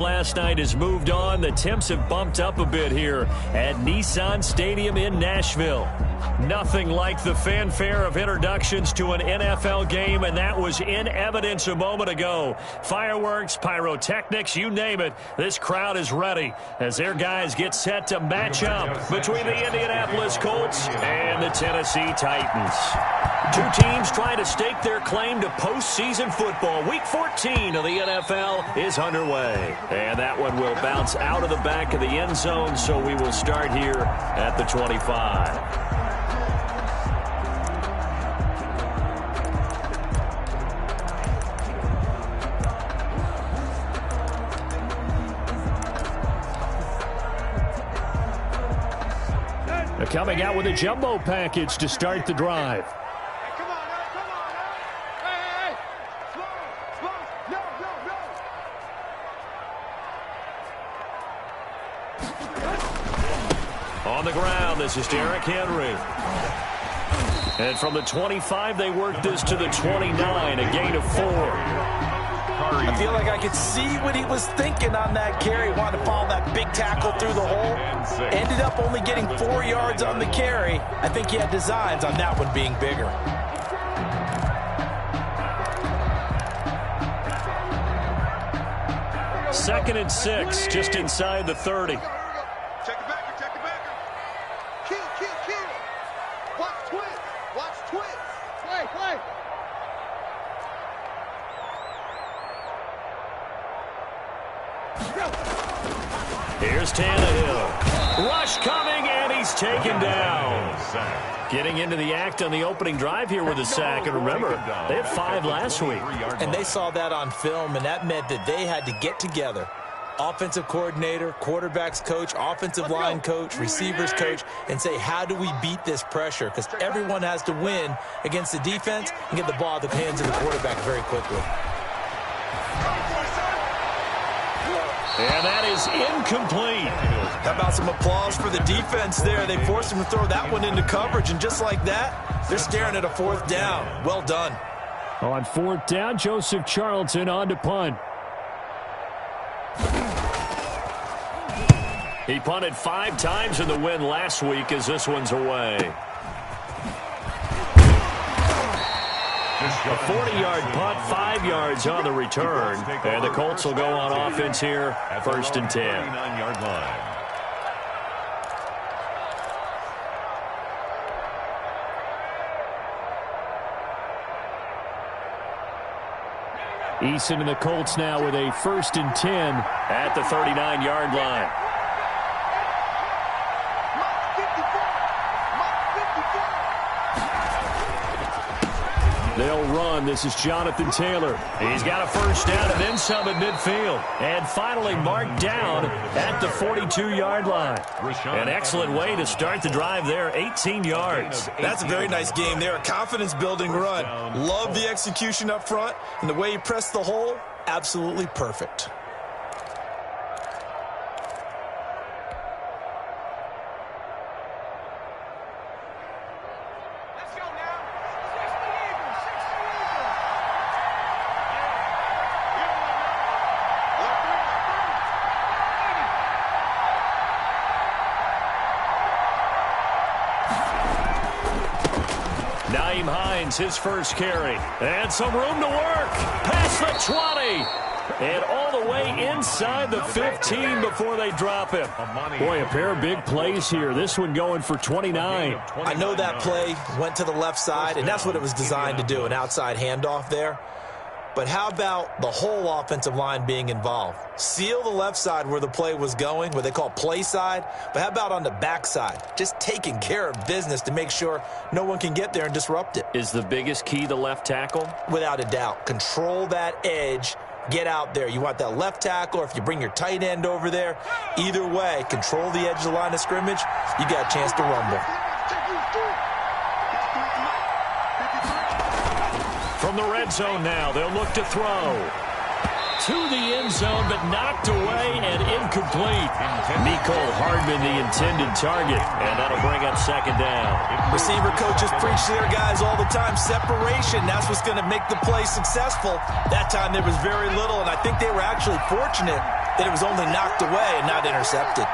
Last night has moved on. The temps have bumped up a bit here at Nissan Stadium in Nashville. Nothing like the fanfare of introductions to an NFL game, and that was in evidence a moment ago. Fireworks, pyrotechnics, you name it. This crowd is ready as their guys get set to match up between the Indianapolis Colts and the Tennessee Titans. Two teams trying to stake their claim to postseason football. Week 14 of the NFL is underway. And that one will bounce out of the back of the end zone, so we will start here at the 25. They're coming out with a jumbo package to start the drive. On the ground, this is Derrick Henry. And from the 25, they work this to the 29, a gain of 4. I feel like I could see what he was thinking on that carry. Wanted to follow that big tackle through the hole. Ended up only getting 4 yards on the carry. I think he had designs on that one being bigger. Second and 6, just inside the 30. Here's Tannehill. Rush coming, and he's taken down. Getting into the act on the opening drive here with a sack. And remember, they had 5 last week. And they saw that on film, and that meant that they had to get together. Offensive coordinator, quarterbacks coach, offensive line coach, receivers coach, and say, how do we beat this pressure? Because everyone has to win against the defense and get the ball out of the hands of the quarterback very quickly. And that is incomplete. How about some applause for the defense there? They forced him to throw that one into coverage, and just like that, they're staring at a 4th down. Well done. On 4th down, Joseph Charlton on to punt. He punted 5 times in the win last week as this one's away. A 40-yard punt, 5 yards on the return. And the Colts will go on offense here, 1st and 10. Eason and the Colts now with a 1st and 10 at the 39-yard line. They'll run. This is Jonathan Taylor. He's got a 1st down and then some at midfield. And finally marked down at the 42-yard line. An excellent way to start the drive there, 18 yards. That's a very nice game there, a confidence-building run. Love the execution up front, and the way he pressed the hole, absolutely perfect. His first carry. And some room to work. Past the 20. And all the way inside the 15 before they drop him. Boy, a pair of big plays here. This one going for 29. I know that play went to the left side, and that's what it was designed to do, an outside handoff there. But how about the whole offensive line being involved? Seal the left side where the play was going, what they call play side. But how about on the back side? Just taking care of business to make sure no one can get there and disrupt it. Is the biggest key the left tackle? Without a doubt. Control that edge. Get out there. You want that left tackle, or if you bring your tight end over there, either way, control the edge of the line of scrimmage, you got a chance to rumble. From the red zone now, they'll look to throw. To the end zone, but knocked away and incomplete. Mecole Hardman, the intended target, and that'll bring up 2nd down. Receiver coaches preach to their guys all the time. Separation, that's what's going to make the play successful. That time there was very little, and I think they were actually fortunate that it was only knocked away and not intercepted.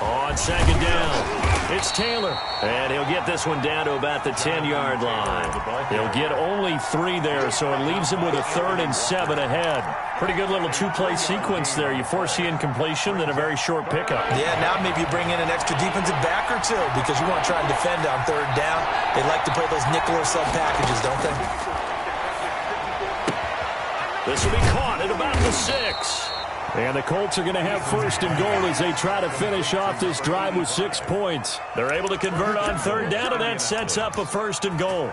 On second down, it's Taylor. And he'll get this one down to about the 10-yard line. He'll get only 3 there, so it leaves him with a 3rd and 7 ahead. Pretty good little 2-play sequence there. You force the incompletion, then a very short pickup. Yeah, now maybe you bring in an extra defensive back or 2 because you want to try and defend on 3rd down. They like to play those nickel or sub packages, don't they? This will be caught at about the 6. And the Colts are going to have 1st and goal as they try to finish off this drive with 6 points. They're able to convert on 3rd down, and that sets up a 1st and goal.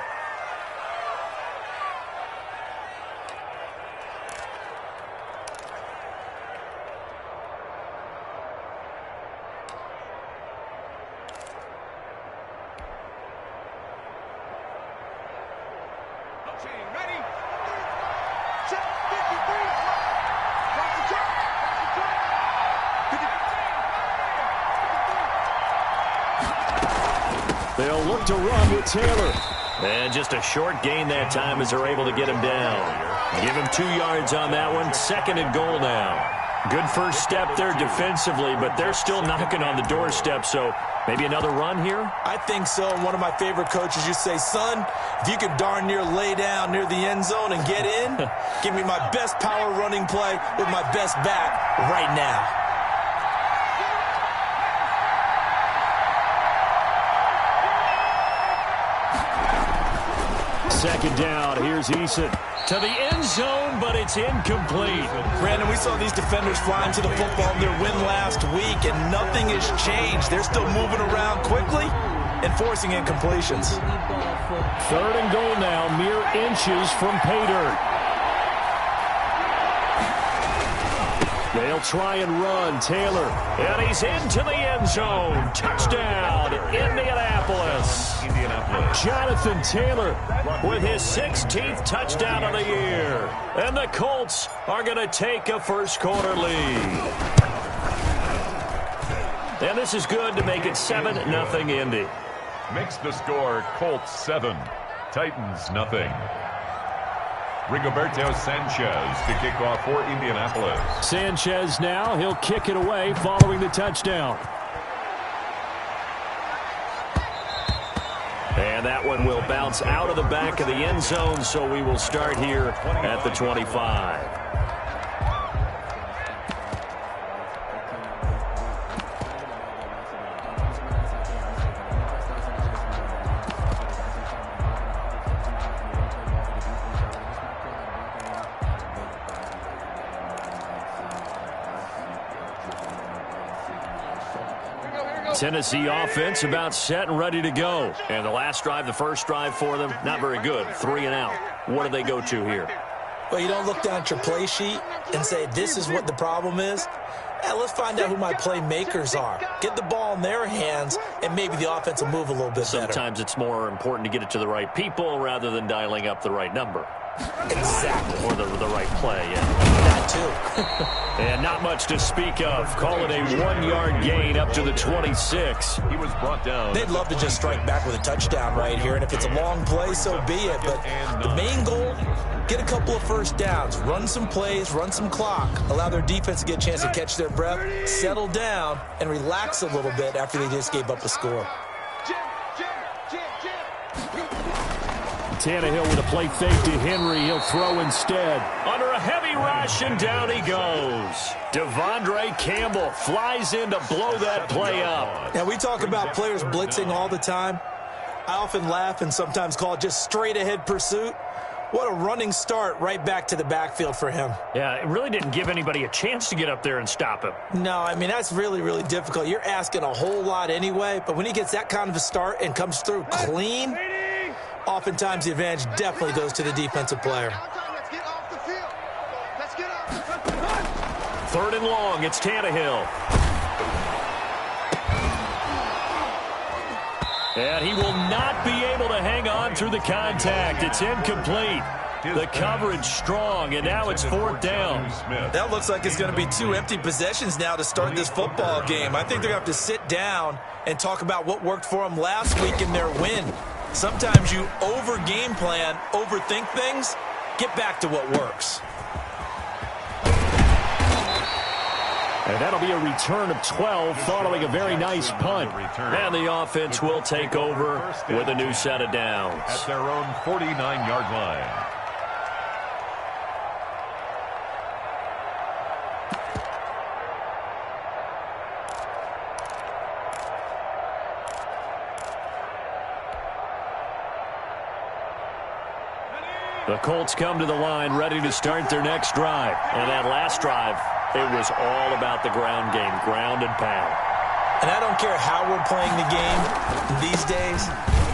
They'll look to run with Taylor. And just a short gain that time as they're able to get him down. Give him 2 yards on that one. 2nd and goal now. Good first step there defensively, but they're still knocking on the doorstep, so maybe another run here? I think so. One of my favorite coaches used to say, son, if you could darn near lay down near the end zone and get in, give me my best power running play with my best back right now. Second down, here's Eason to the end zone, but it's incomplete. Brandon, we saw these defenders flying to the football in their win last week, and nothing has changed. They're still moving around quickly and forcing incompletions. 3rd and goal now, mere inches from pay dirt. They'll try and run. Taylor, and he's into the end zone. Touchdown, Indianapolis. Jonathan Taylor with his 16th touchdown of the year. And the Colts are going to take a first-quarter lead. And this is good to make it 7-0 Indy. Makes the score Colts 7, Titans nothing. Rigoberto Sanchez to kick off for Indianapolis. Sanchez now, he'll kick it away following the touchdown. And that one will bounce out of the back of the end zone, so we will start here at the 25. Tennessee offense about set and ready to go. And the last drive, the first drive for them, not very good. 3 and out. What do they go to here? Well, you don't look down at your play sheet and say, this is what the problem is. Yeah, let's find out who my playmakers are. Get the ball in their hands, and maybe the offense will move a little bit better. Sometimes it's more important to get it to the right people rather than dialing up the right number. Exactly. Or the right play, yeah. That too. And not much to speak of. Call it a 1-yard gain up to the 26. He was brought down. They'd love to just strike back with a touchdown right here, and if it's a long play, so be it. But the main goal, get a couple of first downs, run some plays, run some clock, allow their defense to get a chance to catch their breath, settle down, and relax a little bit after they just gave up a score. Tannehill with a play fake to Henry. He'll throw instead. Under a heavy rush, and down he goes. Devondre Campbell flies in to blow that play up. Now, we talk about players blitzing all the time. I often laugh and sometimes call it just straight-ahead pursuit. What a running start right back to the backfield for him. Yeah, it really didn't give anybody a chance to get up there and stop him. No, I mean, that's really, really difficult. You're asking a whole lot anyway, but when he gets that kind of a start and comes through clean, oftentimes the advantage definitely goes to the defensive player. 3rd and long, it's Tannehill. And he will not be able to hang on through the contact. It's incomplete. The coverage strong, and now it's 4th down. That looks like it's going to be 2 empty possessions now to start this football game. I think they're going to have to sit down and talk about what worked for them last week in their win. Sometimes you over-game plan, overthink things. Get back to what works. And that'll be a return of 12 following a very nice punt. And the offense will take over with a new set of downs. At their own 49-yard line. The Colts come to the line ready to start their next drive. And that last drive, it was all about the ground game, ground and pound. And I don't care how we're playing the game these days,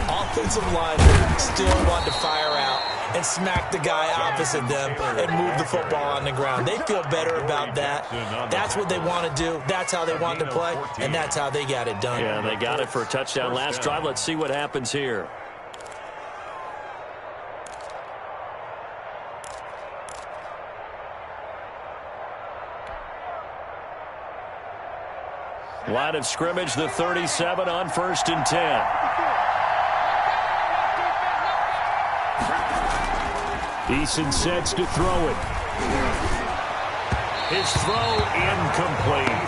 offensive linemen still want to fire out and smack the guy opposite them and move the football on the ground. They feel better about that. That's what they want to do. That's how they want to play, and that's how they got it done. Yeah, they got it for a touchdown last drive. Let's see what happens here. Line of scrimmage, the 37 on 1st and 10. Eason sets to throw it. His throw incomplete.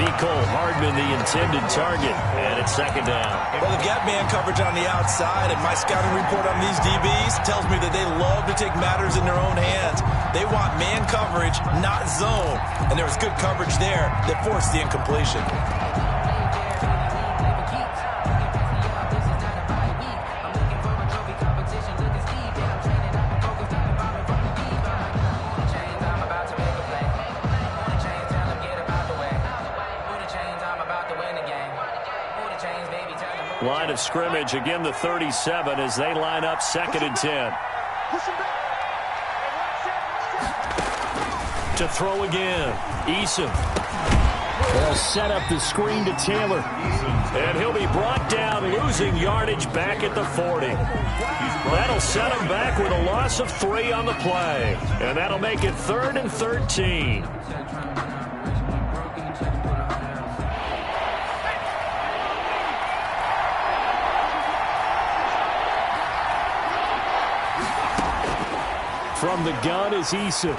Nicole Hardman, the intended target, and it's 2nd down. Well, they've got man coverage on the outside, and my scouting report on these DBs tells me that they love to take matters in their own hands. They want man coverage, not zone, and there was good coverage there that forced the incompletion. Line of scrimmage, again the 37 as they line up 2nd and 10. To throw again, Eason. They'll set up the screen to Taylor. And he'll be brought down, losing yardage back at the 40. That'll set him back with a loss of 3 on the play. And that'll make it 3rd and 13. From the gun is Eason.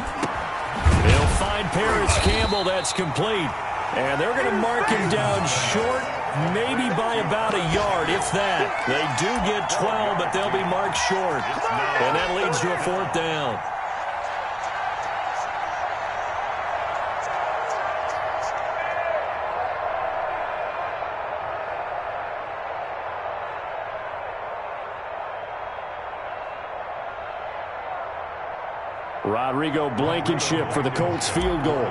They'll find Paris Campbell. That's complete. And they're going to mark him down short, maybe by about a yard, if that. They do get 12, but they'll be marked short. And that leads to a 4th down. Rodrigo Blankenship for the Colts field goal.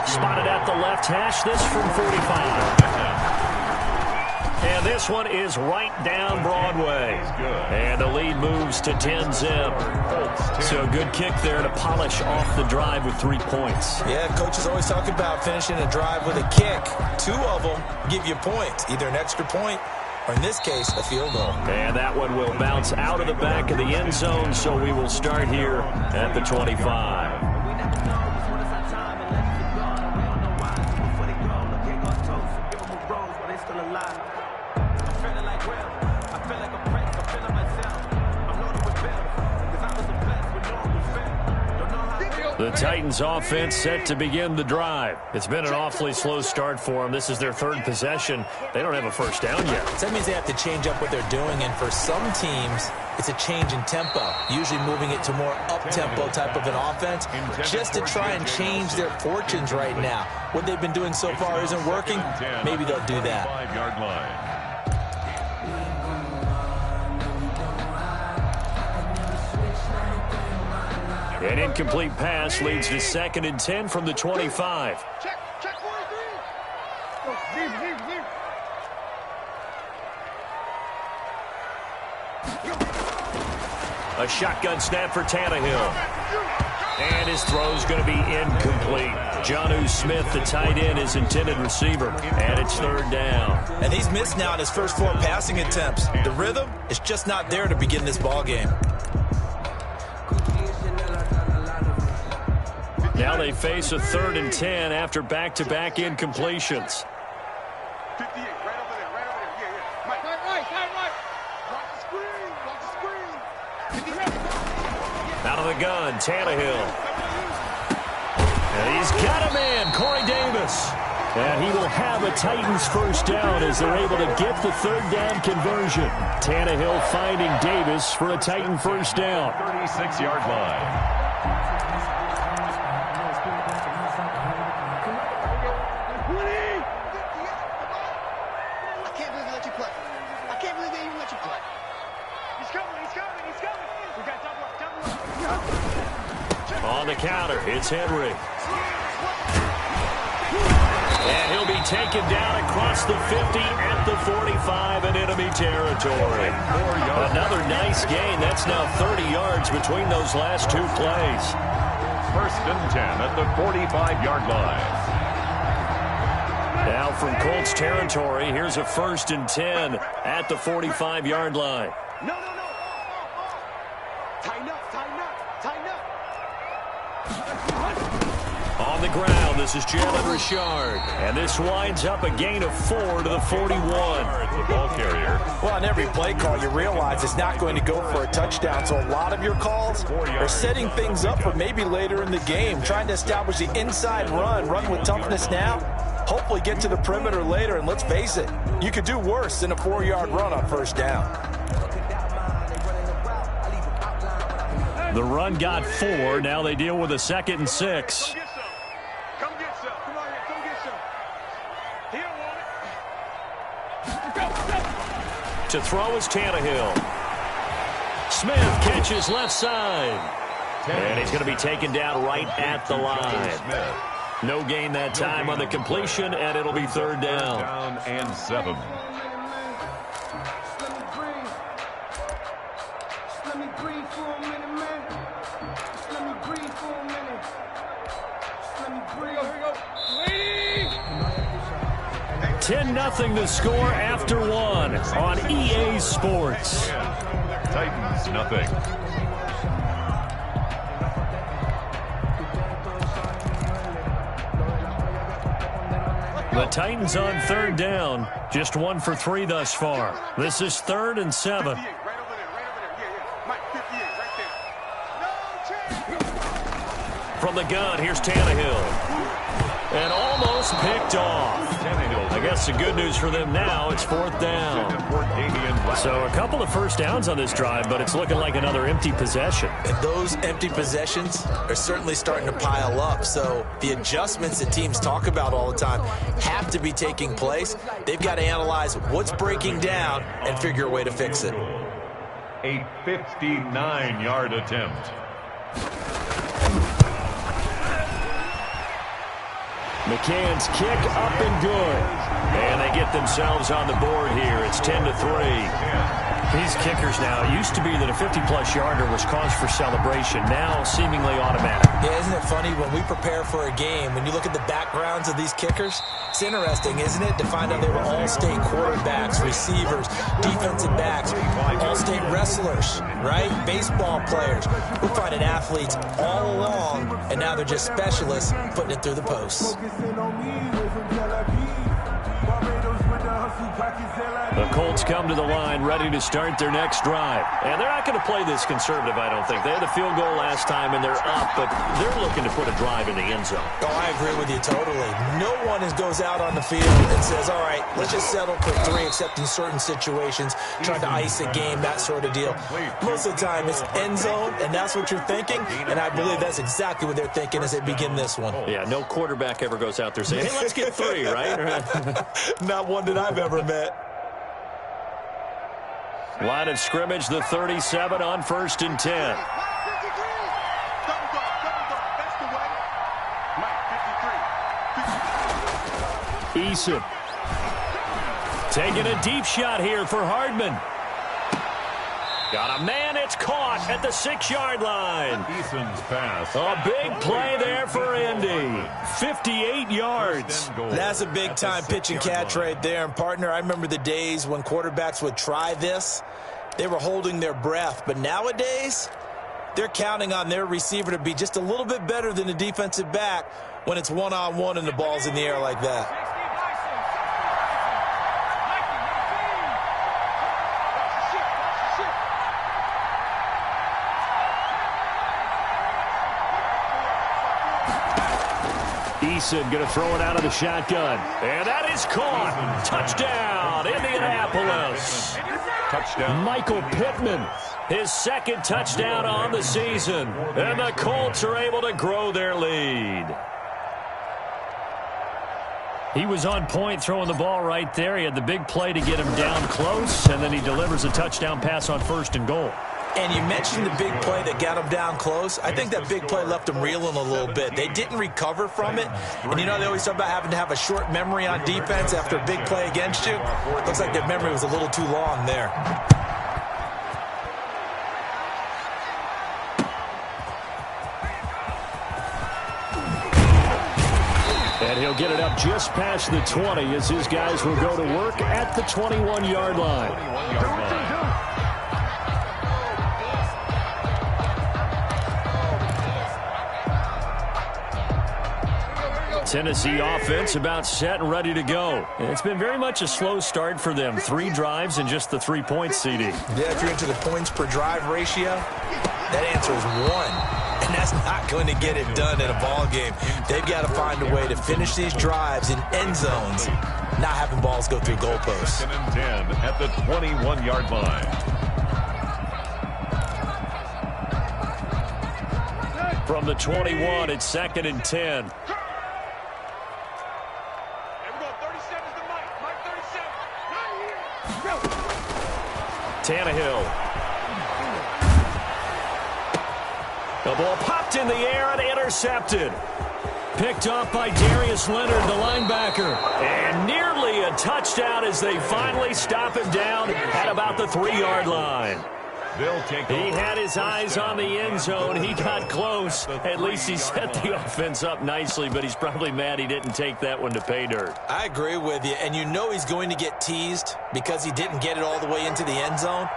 Spotted at the left hash, this from 45. And this one is right down Broadway. And the lead moves to 10-zip. So a good kick there to polish off the drive with 3 points. Yeah, coaches always talk about finishing a drive with a kick. 2 of them give you points, either an extra point or in this case, a field goal. And that one will bounce out of the back of the end zone, so we will start here at the 25. The Titans offense set to begin the drive. It's been an awfully slow start for them. This is their 3rd possession. They don't have a first down yet. So that means they have to change up what they're doing, and for some teams, it's a change in tempo, usually moving it to more up-tempo type of an offense, just to try and change their fortunes right now. What they've been doing so far isn't working. Maybe they'll do that. 5-yard line. An incomplete pass leads to 2nd and 10 from the 25. A shotgun snap for Tannehill. And his throw's going to be incomplete. Jonnu Smith, the tight end, his intended receiver. And it's 3rd down. And he's missed now in his first 4 passing attempts. The rhythm is just not there to begin this ball game. Now they face a 3rd and 10 after back-to-back incompletions. 58, right over there, right over there. Yeah. Mike. Right. Drop the screen. gun, Tannehill. And he's got a man, Corey Davis. And he will have a Titans first down as they're able to get the third down conversion. Tannehill finding Davis for a Titan first down. 36-yard line. On the counter, it's Henry. And he'll be taken down across the 50 at the 45 in enemy territory. Another nice gain. That's now 30 yards between those last two plays. First and 10 at the 45-yard line. Now from Colts territory, here's a first and 10 at the 45-yard line. No. Tighten up. On the ground, this is Jalen Richard. And this winds up a gain of 4 to the 41. The ball carrier. Well, on every play call, you realize it's not going to go for a touchdown. So a lot of your calls are setting things up for maybe later in the game, trying to establish the inside run with toughness now. Hopefully get to the perimeter later, and let's face it, you could do worse than a 4-yard run on first down. The run got 4. Now they deal with a 2nd and 6. Come get some. Come on here. Come get some. He don't want it. To throw is Tannehill. Smith catches left side. And he's going to be taken down right at the line. No gain that time on the completion, and it'll be third down. Down and 7. Let me breathe for a minute, man. Just let me breathe for a minute. Just let me breathe. Here we go. 10-0 the score after 1 on EA Sports. Titans, nothing. The Titans on third down. Just 1 for 3 thus far. This is 3rd and 7. From the gun, here's Tannehill. And almost picked off. I guess the good news for them now, it's 4th down. So a couple of first downs on this drive, but it's looking like another empty possession. And those empty possessions are certainly starting to pile up. So the adjustments that teams talk about all the time have to be taking place. They've got to analyze what's breaking down and figure a way to fix it. A 59-yard attempt. McCann's kick up and good. And they get themselves on the board here. It's 10-3. These kickers now, it used to be that a 50-plus yarder was cause for celebration. Now seemingly automatic. Yeah, isn't it funny when we prepare for a game, when you look at the backgrounds of these kickers, it's interesting, isn't it, to find out they were all-state quarterbacks, receivers, defensive backs, all-state wrestlers, right? Baseball players. We're finding athletes all along, and now they're just specialists putting it through the posts. The Colts come to the line ready to start their next drive. And they're not going to play this conservative, I don't think. They had a field goal last time, and they're up, but they're looking to put a drive in the end zone. Oh, I agree with you totally. No one goes out on the field and says, all right, let's just settle for 3, except in certain situations, trying to ice a game, that sort of deal. Most of the time, it's end zone, and that's what you're thinking, and I believe that's exactly what they're thinking as they begin this one. Yeah, no quarterback ever goes out there saying, hey, let's get 3, right? Not one that I've ever met. Line of scrimmage, the 37 on 1st and 10. Eason taking a deep shot here for Hardman. Got a man, it's caught at the 6-yard line. Eason's pass. A big play there for Indy. 58 yards. That's a big-time pitch and catch right there. And, partner, I remember the days when quarterbacks would try this. They were holding their breath. But nowadays, they're counting on their receiver to be just a little bit better than the defensive back when it's one-on-one and the ball's in the air like that. Eason going to throw it out of the shotgun. And that is caught. Touchdown, Indianapolis. Touchdown. Michael Pittman, his second touchdown on the season. And the Colts are able to grow their lead. He was on point throwing the ball right there. He had the big play to get him down close, and then he delivers a touchdown pass on 1st and goal. And you mentioned the big play that got him down close. I think that big play left him reeling a little bit. They didn't recover from it. And you know they always talk about having to have a short memory on defense after a big play against you. Looks like their memory was a little too long there. And he'll get it up just past the 20 as his guys will go to work at the 21-yard line. 21-yard line. Tennessee offense about set and ready to go. It's been very much a slow start for them. 3 drives and just the 3 points, CD. Yeah, if you're into the points per drive ratio, that answer is 1. And that's not going to get it done in a ball game. They've got to find a way to finish these drives in end zones, not having balls go through goalposts. 2nd and 10 at the 21-yard line. From the 21, it's 2nd and 10. Tannehill. The ball popped in the air and intercepted. Picked off by Darius Leonard, the linebacker. And nearly a touchdown as they finally stop him down at about the 3-yard line. They'll take He had his eyes on the end zone. He got close. At least he set the offense up nicely, but he's probably mad he didn't take that one to pay dirt. I agree with you, and you know he's going to get teased because he didn't get it all the way into the end zone.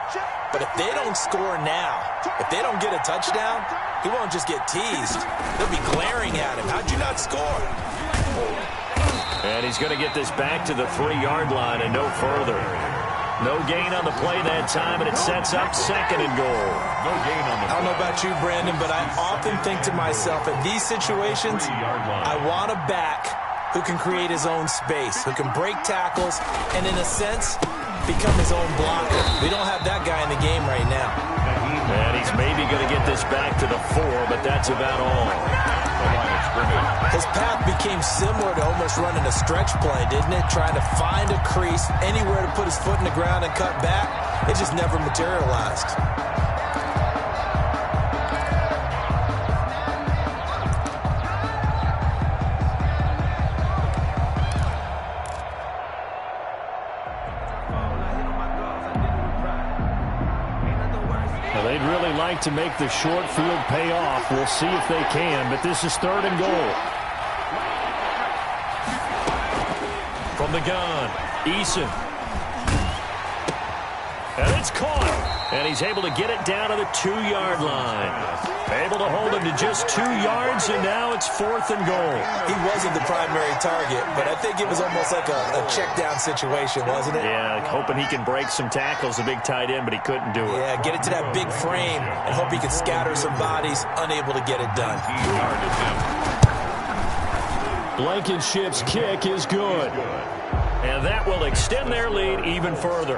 But if they don't score now, if they don't get a touchdown, he won't just get teased. They'll be glaring at him. How'd you not score? And he's going to get this back to the 3-yard line and no further. No gain on the play that time, and it sets up 2nd and goal. No gain on the play. I don't know about you, Brandon, but I often think to myself, in these situations, I want a back who can create his own space, who can break tackles, and in a sense, become his own blocker. We don't have that guy in the game right now. And he's maybe going to get this back to the 4, but that's about all. His path became similar to almost running a stretch play, didn't it? Trying to find a crease, anywhere to put his foot in the ground and cut back. It just never materialized. They'd really like to make the short field pay off. We'll see if they can, but this is 3rd and goal. From the gun, Eason. And it's caught. And he's able to get it down to the 2-yard line. Able to hold him to just 2 yards, and now it's 4th and goal. He wasn't the primary target, but I think it was almost like a check-down situation, wasn't it? Yeah, hoping he can break some tackles, a big tight end, but he couldn't do it. Yeah, get it to that big frame and hope he can scatter some bodies, unable to get it done. Blankenship's kick is good. And that will extend their lead even further.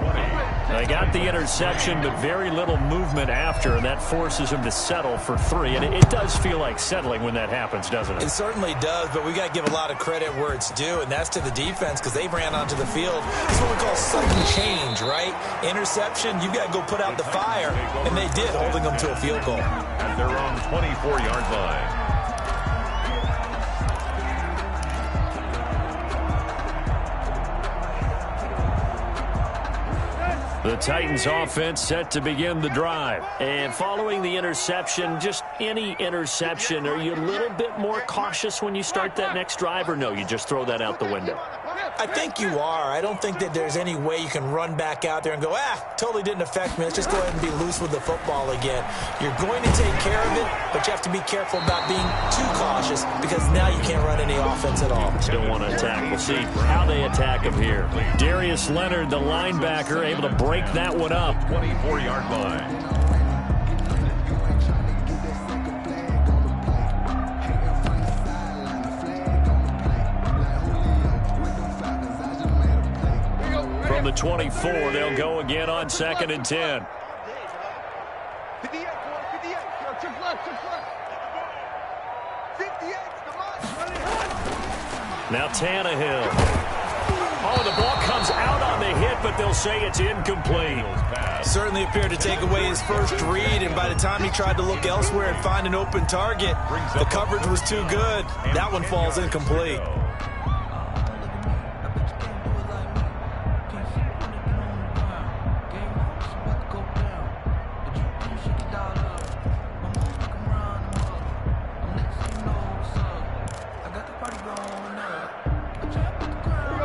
They got the interception, but very little movement after, and that forces them to settle for 3. And it does feel like settling when that happens, doesn't it? It certainly does, but we got to give a lot of credit where it's due, and that's to the defense because they ran onto the field. It's what we call sudden change, right? Interception, you got to go put out the fire, and they did, holding them to a field goal. At their own 24-yard line. The Titans offense set to begin the drive. And following the interception, just any interception, are you a little bit more cautious when you start that next drive, or no, you just throw that out the window? I think you are. I don't think that there's any way you can run back out there and go, totally didn't affect me. Let's just go ahead and be loose with the football again. You're going to take care of it, but you have to be careful about being too cautious because now you can't run any offense at all. Still want to attack. We'll see how they attack him here. Darius Leonard, the linebacker, able to break that one up. 24-yard line. the 24. They'll go again on 2nd and 10. 58, boy, 58. Yo, check left, check left. 58, come on. Now Tannehill. Oh, the ball comes out on the hit, but they'll say it's incomplete. Certainly appeared to take away his first read, and by the time he tried to look elsewhere and find an open target, the coverage was too good. That one falls incomplete.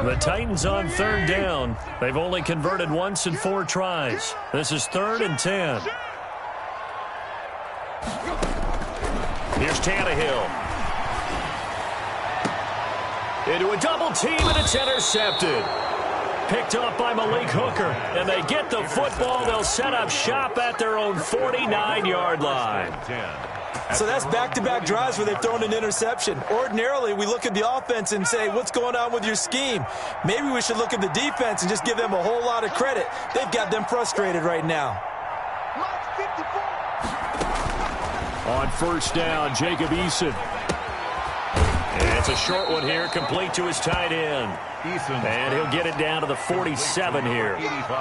The Titans on 3rd down. They've only converted once in 4 tries. This is 3rd and 10. Here's Tannehill. Into a double team, and it's intercepted. Picked off by Malik Hooker, and they get the football. They'll set up shop at their own 49-yard line. So that's back-to-back drives where they've thrown an interception. Ordinarily, we look at the offense and say, what's going on with your scheme? Maybe we should look at the defense and just give them a whole lot of credit. They've got them frustrated right now. On 1st down, Jacob Eason. And it's a short one here, complete to his tight end. And he'll get it down to the 47 here.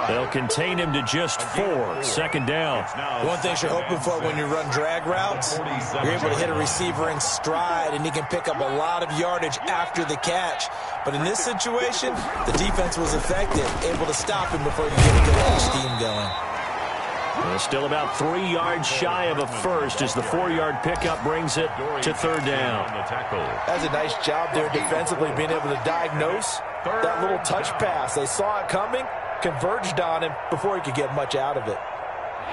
They'll contain him to just 4. 2nd down. One thing you're hoping for when you run drag routes, you're able to hit a receiver in stride, and he can pick up a lot of yardage after the catch. But in this situation, the defense was effective, able to stop him before you get a good edge scheme going. Well, still about 3 yards shy of a first as the 4-yard pickup brings it to 3rd down. That's a nice job there defensively, being able to diagnose that little touch pass. They saw it coming, converged on him before he could get much out of it.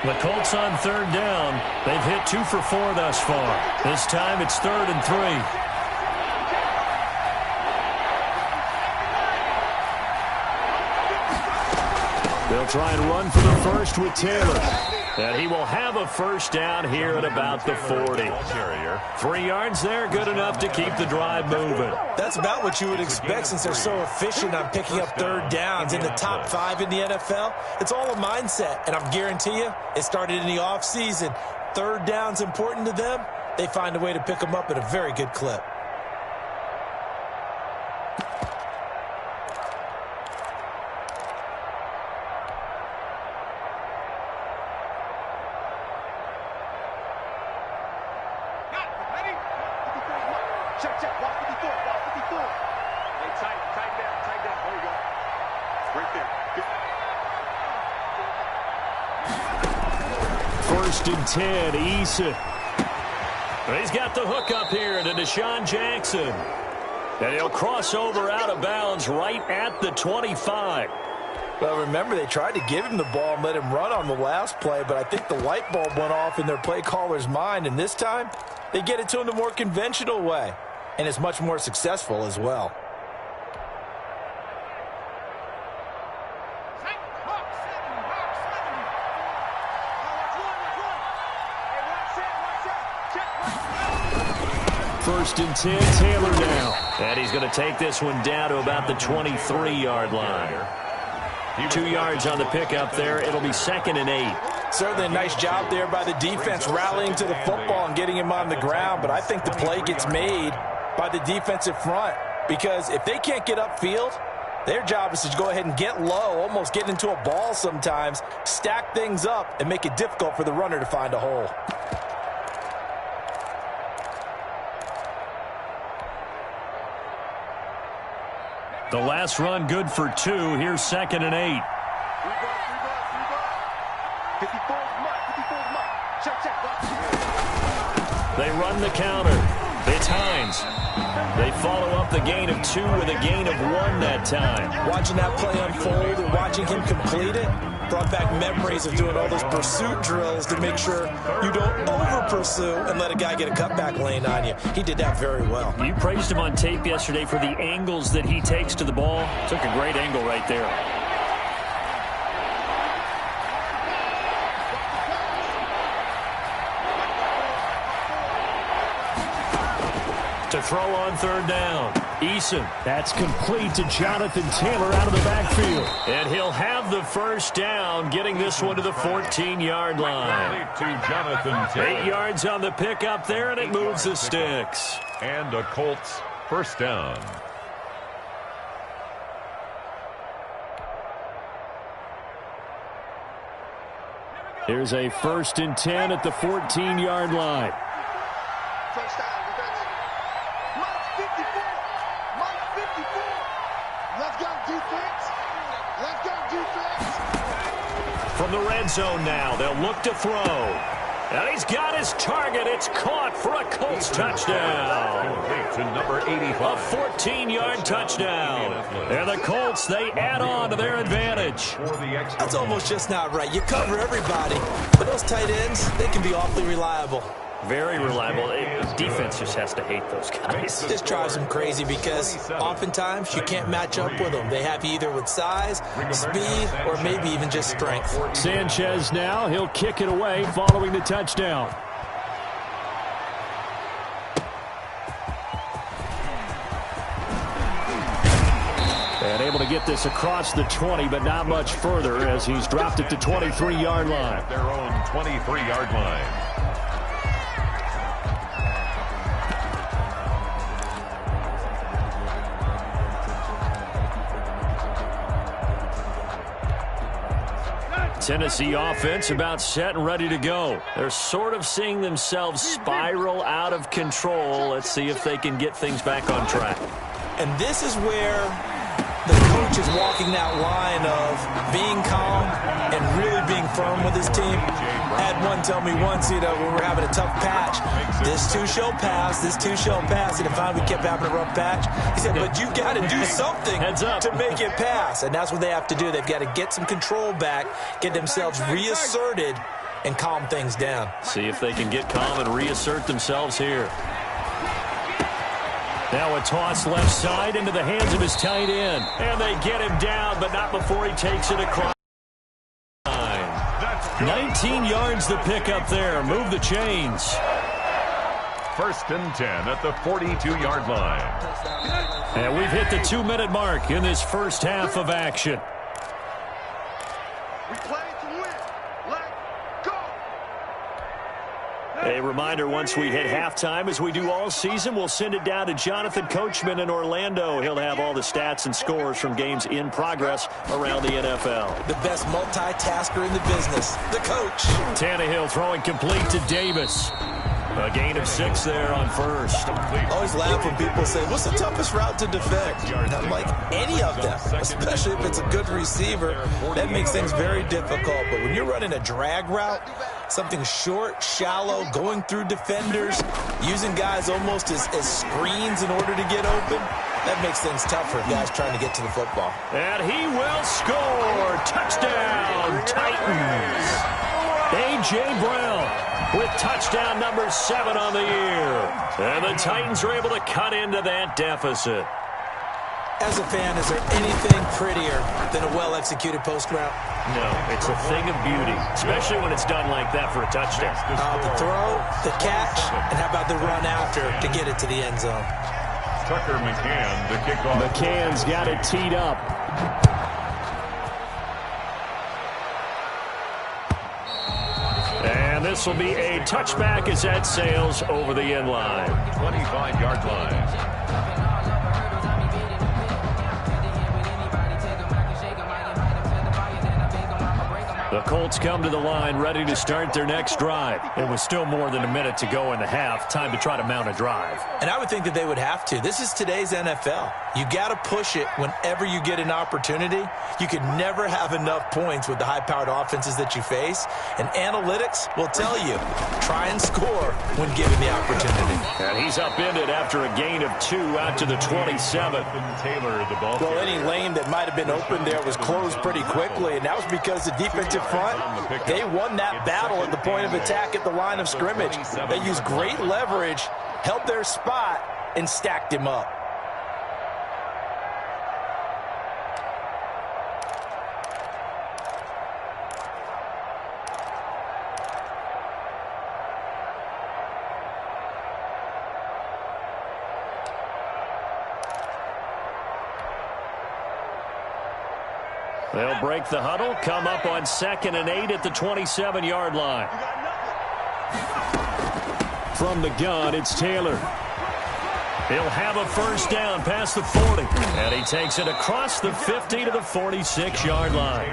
The Colts on 3rd down. They've hit 2 for 4 thus far. This time it's 3rd and 3. They'll try and run for the first with Taylor. And he will have a 1st down here at about the 40. 3 yards there, good enough to keep the drive moving. That's about what you would expect since they're so efficient on picking up 3rd downs in the top 5 in the NFL. It's all a mindset, and I guarantee you it started in the offseason. 3rd down's important to them. They find a way to pick them up at a very good clip. Check, watch 54, watch 54. Hey, tighten down. There you go. Right there. 1st and 10, Eason. He's got the hook up here to Deshaun Jackson. And he'll cross over out of bounds right at the 25. Well, remember, they tried to give him the ball and let him run on the last play, but I think the light bulb went off in their play caller's mind, and this time they get it to him the more conventional way, and it's much more successful as well. First and 10, Taylor now. And he's going to take this one down to about the 23-yard line. 2 yards on the pickup there. It'll be 2nd and 8. Certainly a nice job there by the defense rallying to the football and getting him on the ground, but I think the play gets made by the defensive front because if they can't get upfield, their job is to go ahead and get low, almost get into a ball sometimes, stack things up, and make it difficult for the runner to find a hole. The last run good for 2. Here's 2nd and 8. 54's mark. Check. They run the counter. It's Hines. They follow up the gain of 2 with a gain of 1 that time. Watching that play unfold and watching him complete it brought back memories of doing all those pursuit drills to make sure you don't over-pursue and let a guy get a cutback lane on you. He did that very well. You praised him on tape yesterday for the angles that he takes to the ball. Took a great angle right there. To throw on third down. Eason. That's complete to Jonathan Taylor out of the backfield. And he'll have the first down, getting this one to the 14-yard line. To Jonathan Taylor. 8 yards on the pickup there, and it moves the sticks. And a Colts first down. Here's a 1st and 10 at the 14-yard line. First down, defense. Mike 54. Mike 54. Let's go, defense. Let's go, defense. From the red zone now, they'll look to throw. And he's got his target. It's caught for a Colts touchdown. To number 85. A 14-yard touchdown. And the Colts, they add on to their advantage. That's almost just not right. You cover everybody, but those tight ends, they can be awfully reliable. Very reliable. Defense just has to hate those guys. This drives them crazy because oftentimes you can't match up with them. They have you either with size, speed, or maybe even just strength. Sanchez now, he'll kick it away following the touchdown. And able to get this across the 20, but not much further as he's dropped it to 23-yard line. Their own 23-yard line. Tennessee offense about set and ready to go. They're sort of seeing themselves spiral out of control. Let's see if they can get things back on track. And this is where the coach is walking that line of being calm and really being firm with his team. I had one tell me once, when we're having a tough patch, this too shall pass, this too shall pass. And finally we kept having a rough patch. He said, but you got to do something to make it pass. And that's what they have to do. They've got to get some control back, get themselves reasserted, and calm things down. See if they can get calm and reassert themselves here. Now a toss left side into the hands of his tight end. And they get him down, but not before he takes it across. 19 yards the pickup there. Move the chains. 1st and 10 at the 42-yard line. And we've hit the 2-minute mark in this first half of action. We play to win. Let go. A reminder, once we hit halftime, as we do all season, we'll send it down to Jonathan Coachman in Orlando. He'll have all the stats and scores from games in progress around the NFL. The best multitasker in the business, the coach. Tannehill throwing complete to Davis. A gain of 6 there on first. I always laugh when people say, what's the toughest route to defend? And I'm like, any of them, especially if it's a good receiver. That makes things very difficult. But when you're running a drag route, something short, shallow, going through defenders, using guys almost as screens in order to get open, that makes things tougher for guys trying to get to the football. And he will score. Touchdown, Titans. A.J. Brown with touchdown number 7 on the year. And the Titans are able to cut into that deficit. As a fan, is there anything prettier than a well-executed post route? No, it's a thing of beauty, especially when it's done like that for a touchdown. The throw, the catch, and how about the run after to get it to the end zone? Tucker McCann, the kickoff. McCann's got it teed up. And this will be a touchback as that sails over the end line. 25-yard line. The Colts come to the line ready to start their next drive. It was still more than a minute to go in the half. Time to try to mount a drive. And I would think that they would have to. This is today's NFL. You got to push it whenever you get an opportunity. You could never have enough points with the high-powered offenses that you face. And analytics will tell you, try and score when given the opportunity. And he's upended after a gain of 2 out to the 27. Taylor, the ball. Well, any lane that might have been open there was closed pretty quickly, and that was because the defensive front, they won that battle at the point of attack at the line of scrimmage. They used great leverage, held their spot, and stacked him up. They'll break the huddle, come up on 2nd and 8 at the 27-yard line. From the gun, it's Taylor. He'll have a first down past the 40. And he takes it across the 50 to the 46-yard line.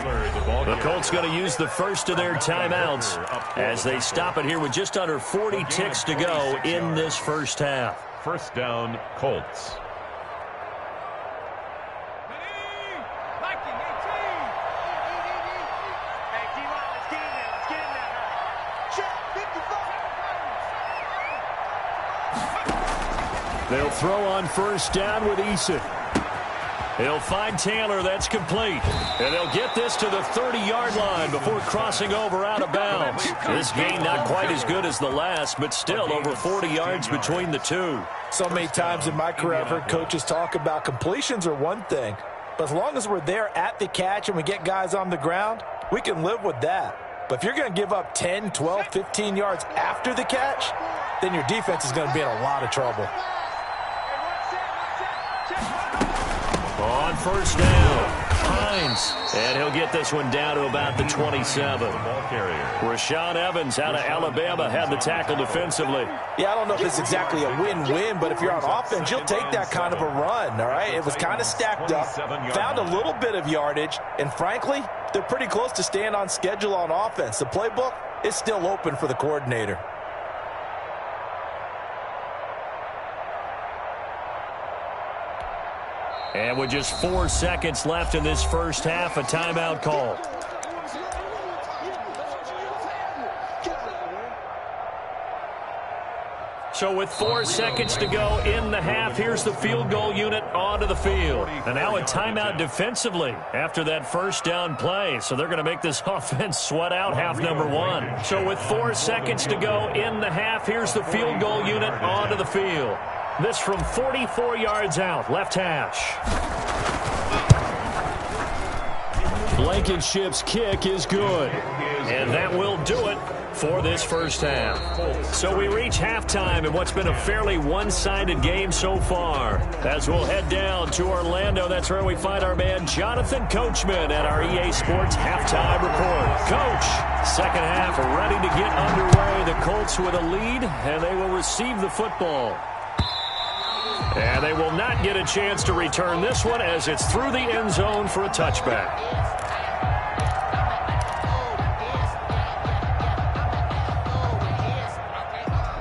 The Colts going to use the first of their timeouts as they stop it here with just under 40 ticks to go in this first half. First down, Colts. They'll throw on first down with Eason. He'll find Taylor. That's complete. And they'll get this to the 30-yard line before crossing over out of bounds. This game not quite as good as the last, but still over 40 yards between the two. So many times in my career I've heard coaches talk about completions are one thing, but as long as we're there at the catch and we get guys on the ground, we can live with that. But if you're going to give up 10, 12, 15 yards after the catch, then your defense is going to be in a lot of trouble. On first down, Hines. And he'll get this one down to about the 27. Rashaan Evans out of Alabama had the tackle defensively. Yeah, I don't know if it's exactly a win-win, but if you're on offense, you'll take that kind of a run, all right? It was kind of stacked up, found a little bit of yardage, and frankly, they're pretty close to staying on schedule on offense. The playbook is still open for the coordinator. And with just 4 seconds left in this first half, a timeout call. So with 4 seconds to go in the half, here's the field goal unit onto the field. And now a timeout defensively after that first down play. So they're going to make this offense sweat out half number one. So with 4 seconds to go in the half, here's the field goal unit onto the field. This from 44 yards out, left hash. Blankenship's kick is good. And that will do it for this first half. So we reach halftime in what's been a fairly one-sided game so far. As we'll head down to Orlando, that's where we find our man Jonathan Coachman at our EA Sports Halftime Report. Coach, second half ready to get underway. The Colts with a lead, and they will receive the football. And they will not get a chance to return this one as it's through the end zone for a touchback.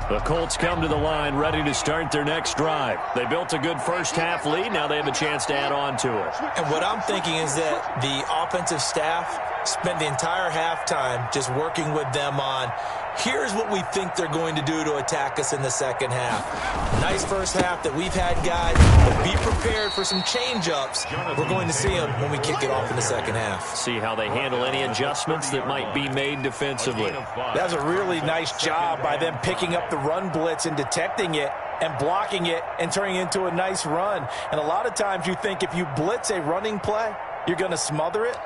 The Colts come to the line ready to start their next drive. They built a good first half lead. Now they have a chance to add on to it. And what I'm thinking is that the offensive staff spent the entire halftime just working with them on, here's what we think they're going to do to attack us in the second half. Nice first half that we've had, guys, but be prepared for some change-ups. We're going to see them when we kick it off in the second half. See how they handle any adjustments that might be made defensively. That was a really nice job by them picking up the run blitz and detecting it and blocking it and turning it into a nice run. And a lot of times you think if you blitz a running play, you're going to smother it.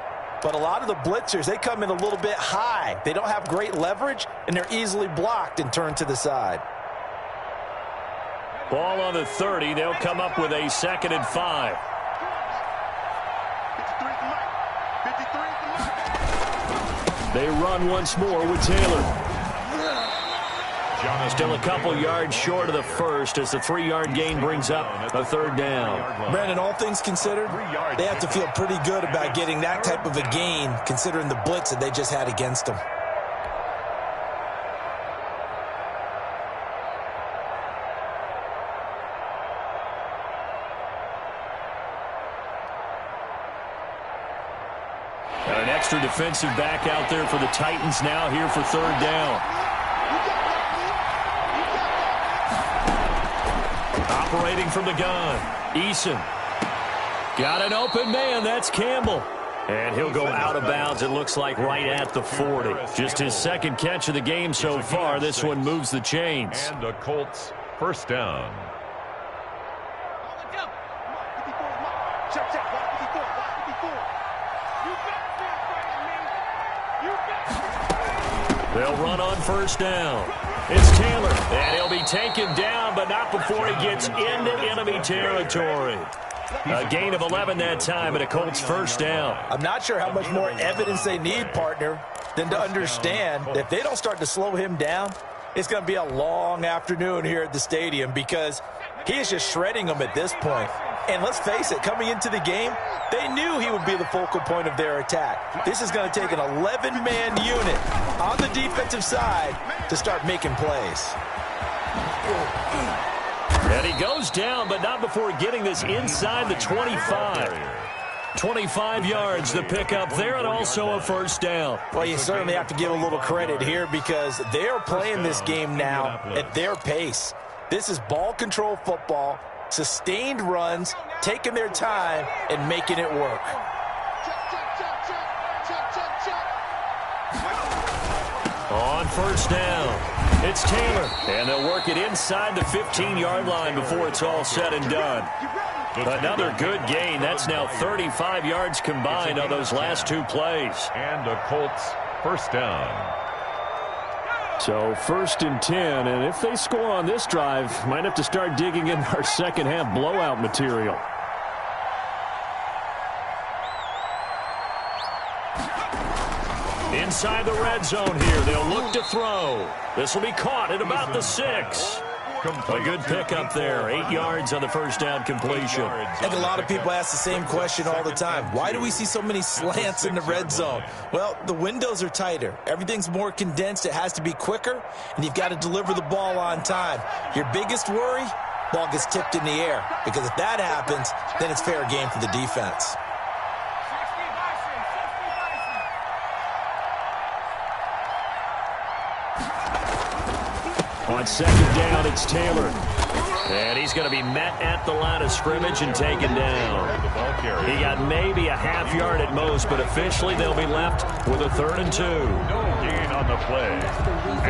But a lot of the blitzers, they come in a little bit high. They don't have great leverage, and they're easily blocked and turned to the side. Ball on the 30. They'll come up with a 2nd and 5. They run once more with Taylor. Still a couple yards short of the first as the 3-yard gain brings up a 3rd down. Brandon, all things considered, they have to feel pretty good about getting that type of a gain considering the blitz that they just had against them. An extra defensive back out there for the Titans now here for 3rd down. Operating from the gun, Eason. Got an open man, that's Campbell. And he'll go out of bounds, it looks like, right at the 40. Just his 2nd catch of the game so far. This one moves the chains. And the Colts first down. They'll run on first down. It's Taylor, and he'll be taken down, but not before he gets into enemy territory. A gain of 11 that time and a Colts first down. I'm not sure how much more evidence they need, partner, than to understand that if they don't start to slow him down, it's going to be a long afternoon here at the stadium because he is just shredding them at this point. And let's face it, coming into the game, they knew he would be the focal point of their attack. This is going to take an 11-man unit on the defensive side to start making plays. And he goes down, but not before getting this inside the 25. 25 yards, the pickup there, and also a first down. Well, you certainly have to give a little credit here because they're playing this game now at their pace. This is ball control football, sustained runs, taking their time, and making it work. On first down, it's Taylor, and they'll work it inside the 15-yard line before it's all said and done. Another good gain. That's now 35 yards combined on those last two plays. And a Colts first down. So 1st and 10, and if they score on this drive, might have to start digging in our second half blowout material. Inside the red zone here, they'll look to throw. This will be caught at about the 6. A good pickup there, 8 yards on the first down completion. And a lot of people ask the same question all the time. Why do we see so many slants in the red zone? Well, the windows are tighter. Everything's more condensed. It has to be quicker, and you've got to deliver the ball on time. Your biggest worry, ball gets tipped in the air, because if that happens, then it's fair game for the defense. On second down, it's Taylor. And he's going to be met at the line of scrimmage and taken down. He got maybe a half yard at most, but officially they'll be left with a 3rd and 2. No gain on the play.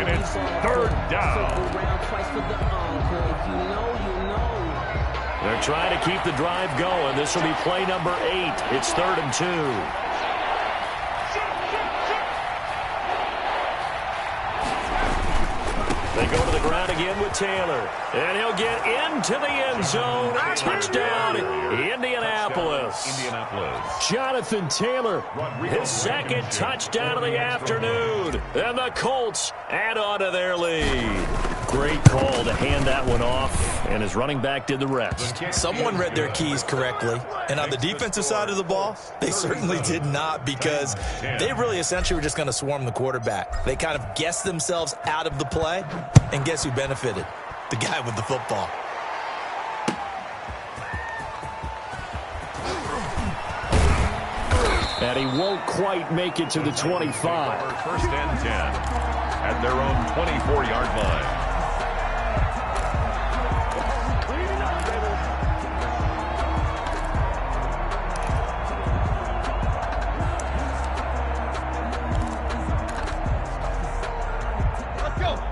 And it's 3rd down. They're trying to keep the drive going. This will be play number 8. It's 3rd and 2. They go to the ground again with Taylor. And he'll get into the end zone. Touchdown, Indianapolis. Jonathan Taylor, his second touchdown of the afternoon. And the Colts add on to their lead. Great call to hand that one off, and his running back did the rest. Someone read their keys correctly, and on the defensive side of the ball, they certainly did not, because they really essentially were just going to swarm the quarterback. They kind of guessed themselves out of the play, and guess who benefited? The guy with the football. And he won't quite make it to the 25. 1st and 10 at their own 24-yard line.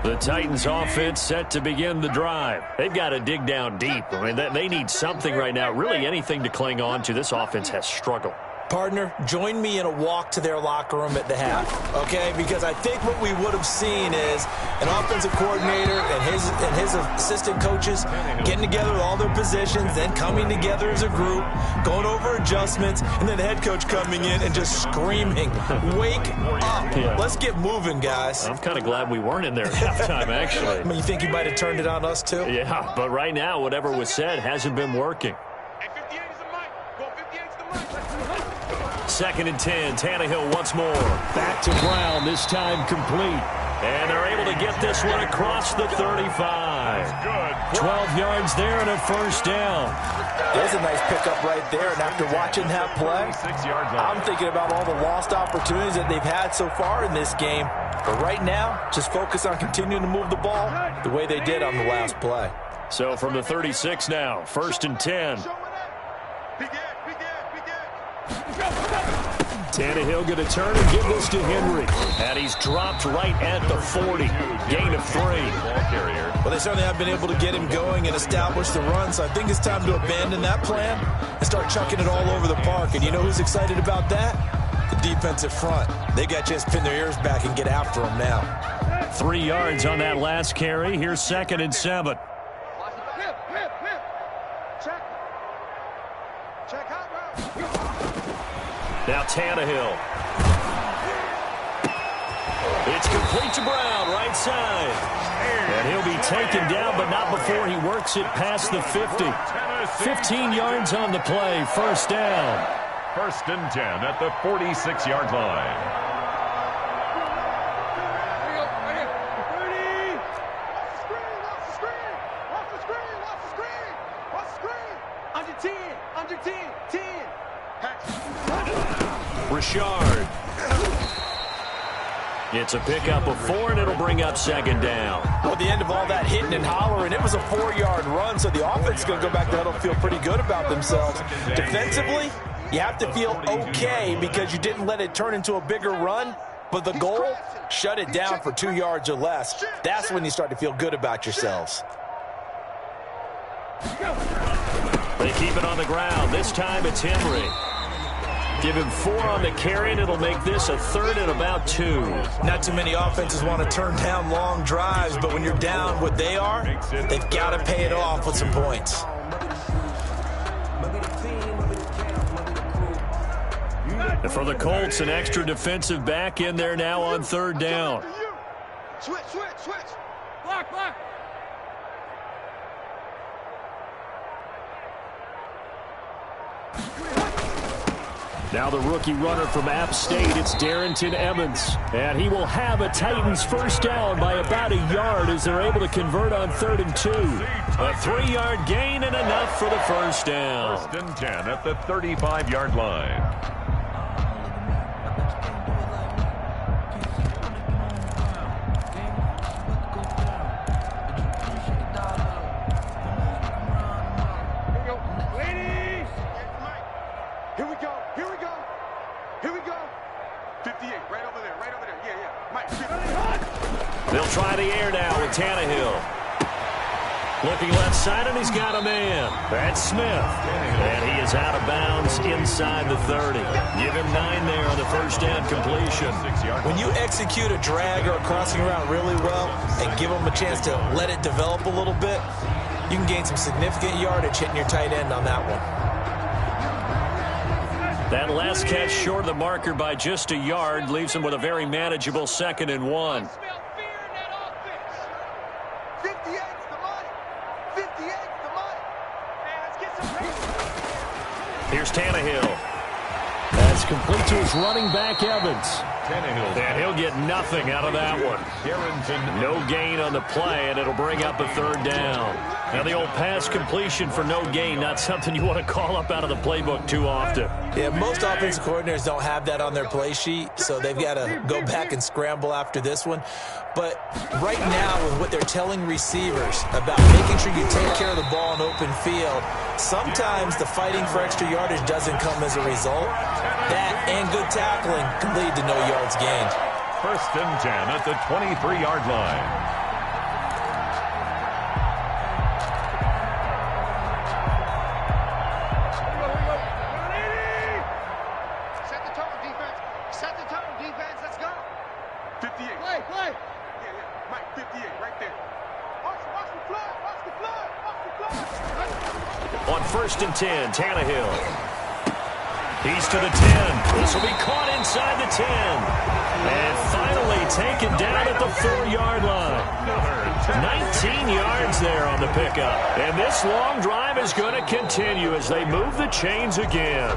The Titans offense set to begin the drive. They've got to dig down deep. I mean, they need something right now, really anything to cling on to. This offense has struggled. Partner, join me in a walk to their locker room at the half, okay? Because I think what we would have seen is an offensive coordinator and his assistant coaches getting together with all their positions, then coming together as a group, going over adjustments, and then the head coach coming in and just screaming, "Wake up. Yeah. Let's get moving, guys." I'm kind of glad we weren't in there at halftime, actually. I mean, you think you might have turned it on us, too? Yeah, but right now, whatever was said hasn't been working. 2nd and 10, Tannehill once more. Back to Brown, this time complete. And they're able to get this one across the 35. 12 yards there and a first down. There's a nice pickup right there, and after watching that play, I'm thinking about all the lost opportunities that they've had so far in this game. But right now, just focus on continuing to move the ball the way they did on the last play. So from the 36 now, 1st and 10. Tannehill going to turn and give this to Henry. And he's dropped right at the 40. Gain of 3. Well, they certainly have been able to get him going and establish the run, so I think it's time to abandon that plan and start chucking it all over the park. And you know who's excited about that? The defensive front. They got to just pin their ears back and get after him now. 3 yards on that last carry. Here's 2nd and 7. Now Tannehill. It's complete to Brown, right side. And he'll be taken down, but not before he works it past the 50. 15 yards on the play, first down. 1st and 10 at the 46-yard line. Richard. It's a pickup of 4, and it'll bring up 2nd down. Well, at the end of all that hitting and hollering, it was a 4-yard run, so the offense is going to go back to huddle and feel pretty good about themselves. Defensively, you have to feel okay because you didn't let it turn into a bigger run, but the goal, shut it down for 2 yards or less. That's when you start to feel good about yourselves. They keep it on the ground. This time it's Henry. Give him 4 on the carry, and it'll make this a 3rd and about 2. Not too many offenses want to turn down long drives, but when you're down what they are, they've got to pay it off with some points. And for the Colts, an extra defensive back in there now on 3rd down. Switch. Block. Now the rookie runner from App State, it's Darrington Evans. And he will have a Titans first down by about a yard as they're able to convert on 3rd and 2. A 3-yard gain and enough for the first down. 1st and 10 at the 35-yard line. They'll try the air now with Tannehill. Looking left side, and he's got a man. That's Smith. And he is out of bounds inside the 30. Give him 9 there on the first down completion. When you execute a drag or a crossing route really well and give them a chance to let it develop a little bit, you can gain some significant yardage hitting your tight end on that one. That last catch short of the marker by just a yard leaves him with a very manageable 2nd and 1. Here's Tannehill. That's complete to his running back, Evans. And he'll get nothing out of that one. No gain on the play, and it'll bring up a 3rd down. Now the old pass completion for no gain, not something you want to call up out of the playbook too often. Yeah, most offensive coordinators don't have that on their play sheet, so they've got to go back and scramble after this one. But right now, with what they're telling receivers about making sure you take care of the ball in open field, sometimes the fighting for extra yardage doesn't come as a result. That and good tackling can lead to no yards gained. 1st and 10 at the 23-yard line. On 1st and 10, Tannehill. He's to the 10. This will be caught inside the 10. And finally taken down at the 4-yard line. 19 yards there on the pickup. And this long drive is going to continue as they move the chains again.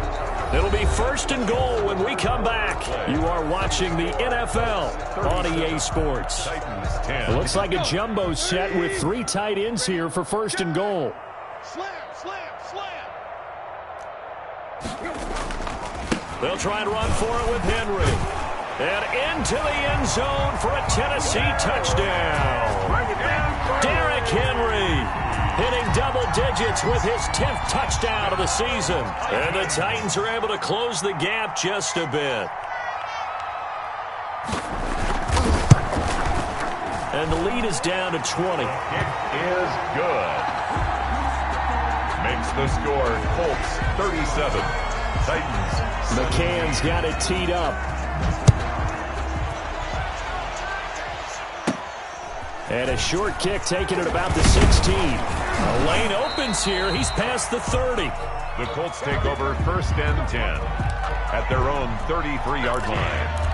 It'll be 1st and goal when we come back. You are watching the NFL on EA Sports. It looks like a jumbo set with 3 tight ends here for 1st and goal. Slam. They'll try and run for it with Henry. And into the end zone for a Tennessee touchdown. Derrick Henry hitting double digits with his 10th touchdown of the season. And the Titans are able to close the gap just a bit. And the lead is down to 20. It is good. Makes the score Colts 37. Titans. McCann's got it teed up. And a short kick taken at about the 16. A lane opens here. He's past the 30. The Colts take over 1st and 10 at their own 33-yard line.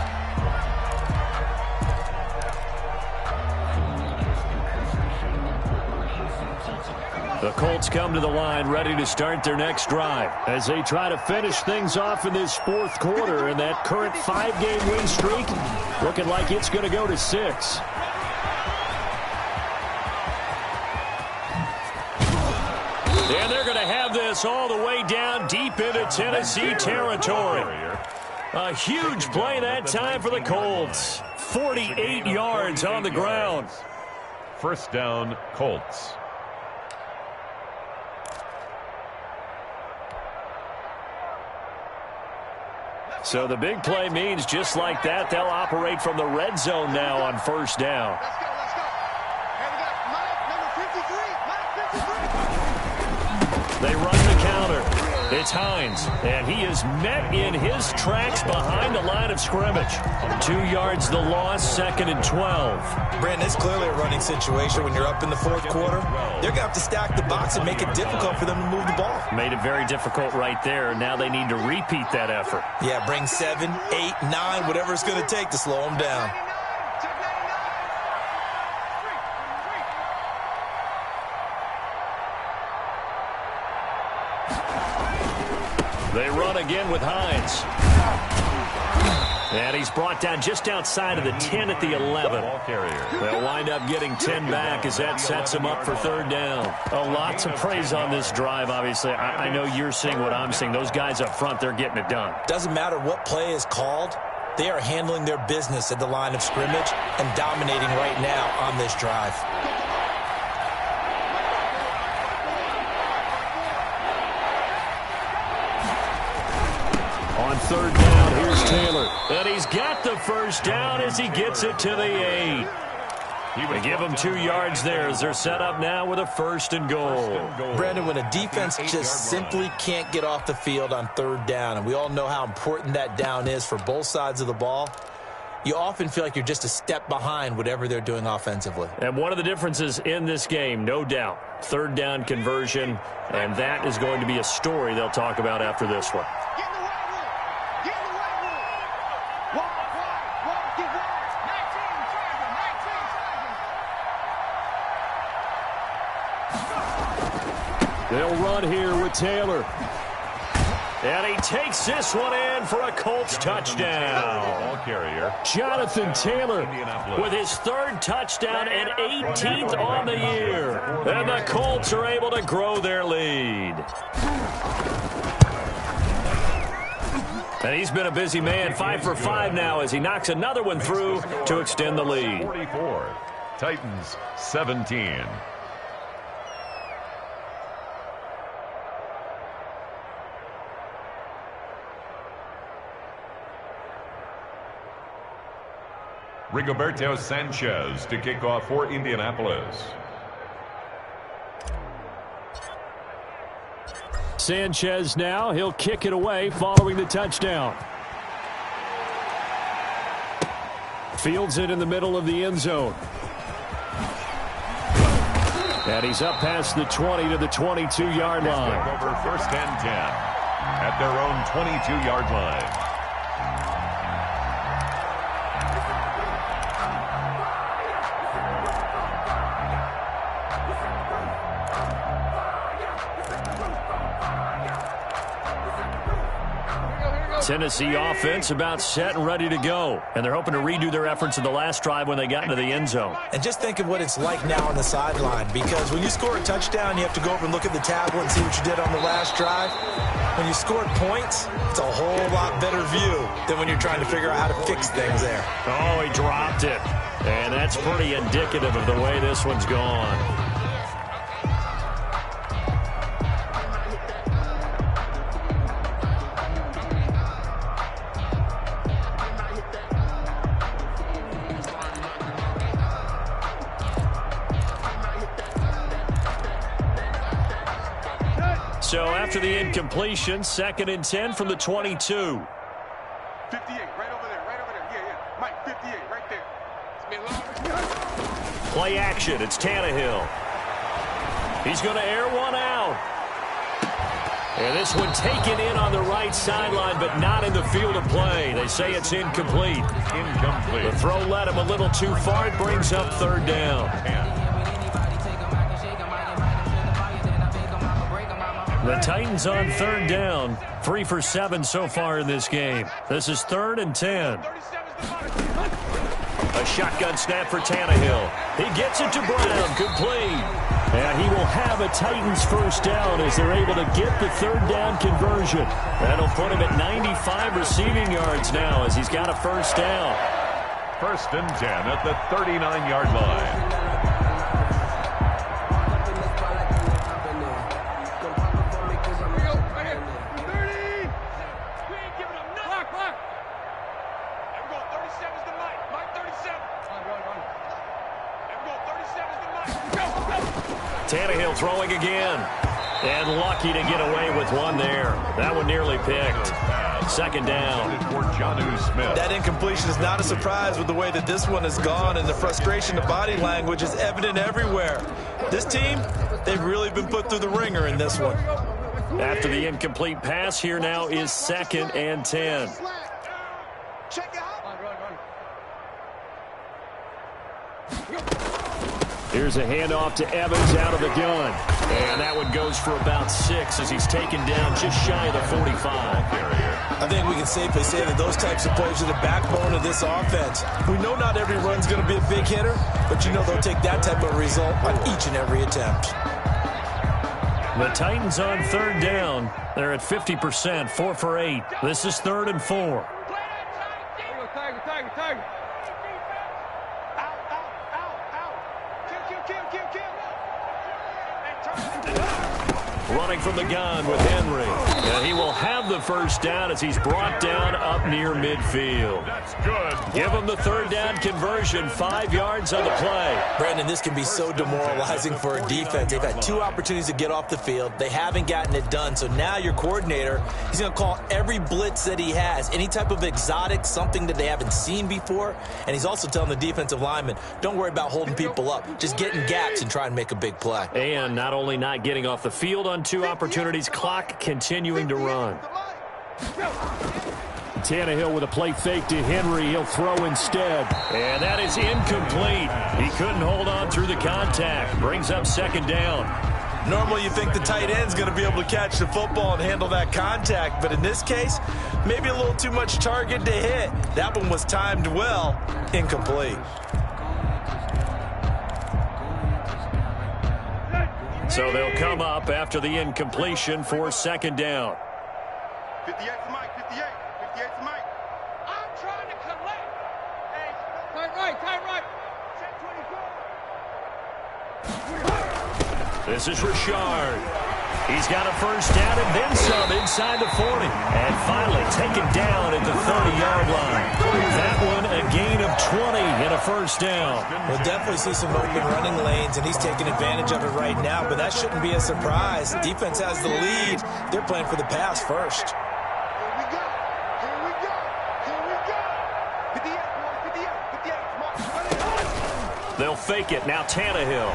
The Colts come to the line ready to start their next drive as they try to finish things off in this 4th quarter, and that current 5-game win streak looking like it's going to go to 6. And they're going to have this all the way down deep into Tennessee territory. A huge play that time for the Colts. 48 yards on the ground. 1st down, Colts. So the big play means just like that, they'll operate from the red zone now on 1st down. Let's go, let's go. And we got Mike, number 53. Mike, 53. They run the counter. It's Hines, and he is met in his tracks behind the line of scrimmage. 2 yards the loss, 2nd and 12. Brandon, it's clearly a running situation when you're up in the 4th quarter. They're going to have to stack the box and make it difficult for them to move the ball. Made it very difficult right there. Now they need to repeat that effort. Yeah, bring 7, 8, 9, whatever it's going to take to slow them down. They run again with Hines. And he's brought down just outside of the 10 at the 11. They'll wind up getting 10 back as that sets him up for 3rd down. A lot to praise on this drive, obviously. I know you're seeing what I'm seeing. Those guys up front, they're getting it done. Doesn't matter what play is called. They are handling their business at the line of scrimmage and dominating right now on this drive. On 3rd down, here's Taylor. And he's got the 1st down as he gets it to the 8. They give him 2 yards there as they're set up now with a 1st and goal. Brandon, when a defense just simply can't get off the field on 3rd down, and we all know how important that down is for both sides of the ball, you often feel like you're just a step behind whatever they're doing offensively. And one of the differences in this game, no doubt, 3rd down conversion, and that is going to be a story they'll talk about after this one. Get in the right room. Get in the right room. Wide, get wide. 19, They'll run here with Taylor. And he takes this one in for a Colts touchdown. Jonathan Taylor with his 3rd touchdown and 18th on the year. And the Colts are able to grow their lead. And he's been a busy man, 5 for 5 now as he knocks another one through to extend the lead. 44, Titans 17. Rigoberto Sanchez to kick off for Indianapolis. Sanchez now, he'll kick it away following the touchdown. Fields it in the middle of the end zone. And he's up past the 20 to the 22-yard line. Over 1st and 10 at their own 22-yard line. Tennessee offense about set and ready to go. And they're hoping to redo their efforts in the last drive when they got into the end zone. And just think of what it's like now on the sideline, because when you score a touchdown, you have to go over and look at the tablet and see what you did on the last drive. When you scored points, it's a whole lot better view than when you're trying to figure out how to fix things there. Oh, he dropped it. And that's pretty indicative of the way this one's gone. So after the incompletion, 2nd and 10 from the 22. 58, right over there, right over there. Yeah. Mike, 58, right there. It's been long. Play action. It's Tannehill. He's going to air one out. And this one taken in on the right sideline, but not in the field of play. They say it's incomplete. Incomplete. The throw led him a little too far. It brings up third down. The Titans on third down. 3 for 7 so far in this game. This is 3rd and 10. A shotgun snap for Tannehill. He gets it to Brown. Complete. And he will have a Titans first down as they're able to get the third down conversion. That'll put him at 95 receiving yards now as he's got a first down. 1st and 10 at the 39-yard line. Tannehill throwing again. And lucky to get away with one there. That one nearly picked. 2nd down. That incompletion is not a surprise with the way that this one has gone, and the frustration of body language is evident everywhere. This team, they've really been put through the ringer in this one. After the incomplete pass, here now is 2nd and 10. Check out. Here's a handoff to Evans out of the gun. And that one goes for about 6 as he's taken down just shy of the 45. I think we can safely say that those types of plays are the backbone of this offense. We know not every run's going to be a big hitter, but you know they'll take that type of result on each and every attempt. The Titans on third down. They're at 50%, 4 for 8. This is 3rd and 4. Running from the gun with Henry. And he will have the first down as he's brought down up near midfield. That's good. Give him the third down conversion, 5 yards on the play. Brandon, this can be so demoralizing for a defense. They've had 2 opportunities to get off the field. They haven't gotten it done. So now your coordinator, he's going to call every blitz that he has, any type of exotic, something that they haven't seen before. And he's also telling the defensive lineman, don't worry about holding people up. Just get in gaps and try and make a big play. And not only not getting off the field on 2 opportunities, clock continuing to run. Tannehill with a play fake to Henry. He'll throw instead. And that is incomplete. He couldn't hold on through the contact. Brings up 2nd down. Normally you think the tight end's going to be able to catch the football and handle that contact, but in this case, maybe a little too much target to hit. That one was timed well. Incomplete. So they'll come up after the incompletion for 2nd down. 58 to Mike, 58. 58 to Mike. I'm trying to collect. Hey, tight right. Check 24. This is Richard. He's got a first down and then some inside the 40. And finally taken down at the 30-yard line. That one a gain of 20 and a first down. We'll definitely see some open running lanes, and he's taking advantage of it right now, but that shouldn't be a surprise. Defense has the lead. They're playing for the pass first. Here we go. 58, boys, 58. Come on. They'll fake it. Now Tannehill.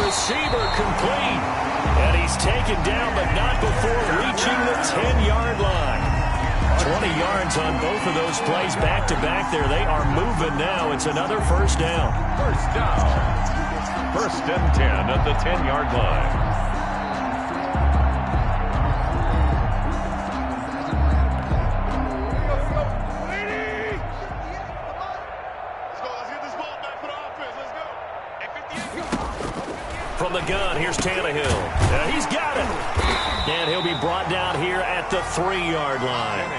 Receiver complete. And he's taken down, but not before reaching the 10-yard line. 20 yards on both of those plays back-to-back there. They are moving now. It's another first down. First down. 1st and 10 at the 10-yard line. From the gun, here's Tannehill. He's got it. And he'll be brought down here at the 3-yard line.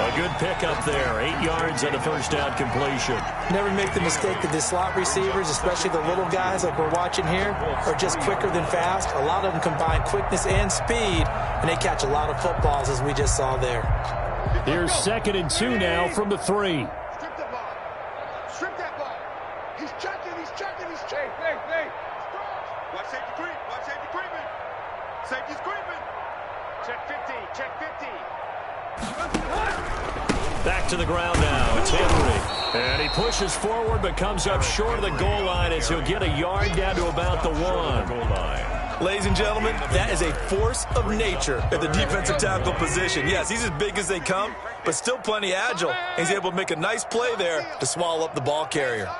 A good pickup there. 8 yards on the first down completion. Never make the mistake that the slot receivers, especially the little guys like we're watching here, are just quicker than fast. A lot of them combine quickness and speed, and they catch a lot of footballs, as we just saw there. Here's 2nd and 2 now from the 3. Strip that ball. Strip that ball. He's checking. Hey. Watch safety creep. Watch safety creeping. Safety's creeping. Check 50. Back to the ground now. It's Henry. And he pushes forward but comes up short of the goal line as he'll get a yard down to about the 1. Ladies and gentlemen, that is a force of nature at the defensive tackle position. Yes, he's as big as they come, but still plenty agile. He's able to make a nice play there to swallow up the ball carrier.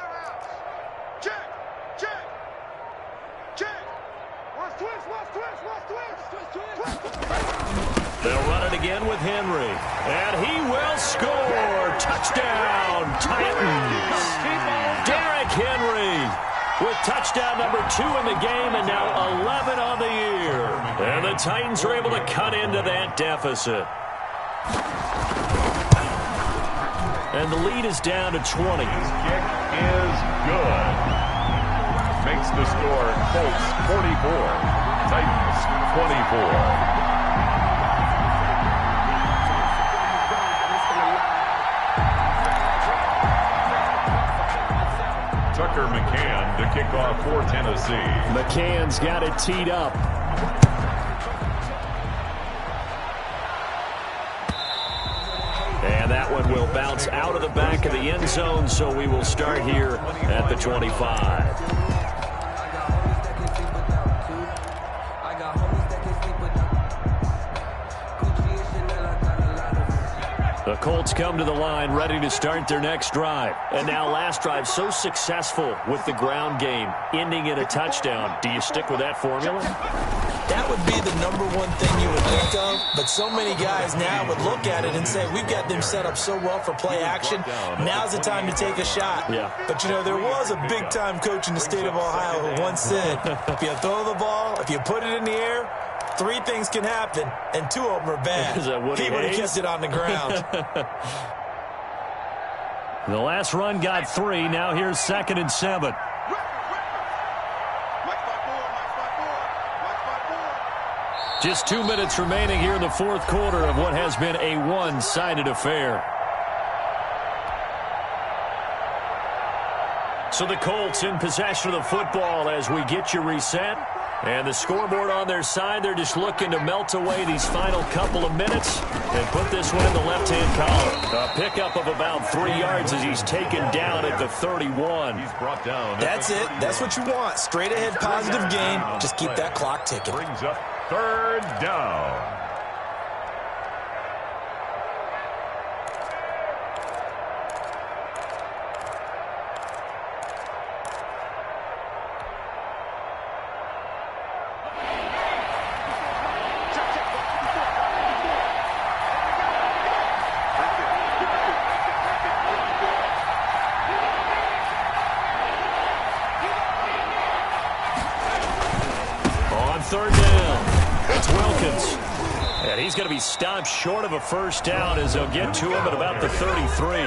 They'll run it again with Henry. And he will score. Touchdown, Titans. Derrick Henry with touchdown number 2 in the game and now 11 on the year. And the Titans are able to cut into that deficit. And the lead is down to 20. His kick is good. Makes the score Colts 44, Titans 24. Tucker McCann to kick off for Tennessee. McCann's got it teed up. And that one will bounce out of the back of the end zone, so we will start here at the 25. The Colts come to the line ready to start their next drive. And now last drive so successful with the ground game, ending in a touchdown. Do you stick with that formula? That would be the number one thing you would think of, but so many guys now would look at it and say, we've got them set up so well for play action. Now's the time to take a shot. Yeah. But, you know, there was a big-time coach in the state of Ohio who once said, if you throw the ball, if you put it in the air, 3 things can happen, and 2 of them are bad. He would have kept it on the ground. The last run got 3. Now here's 2nd and 7. Just 2 minutes remaining here in the 4th quarter of what has been a one-sided affair. So the Colts in possession of the football as we get you reset. And the scoreboard on their side, they're just looking to melt away these final couple of minutes and put this one in the left-hand column. A pickup of about 3 yards as he's taken down at the 31. He's brought down. That's it. That's what you want. Straight ahead positive gain. Just keep that clock ticking. Brings up 3rd down. He's going to be stopped short of a first down as they'll get to him at about the 33.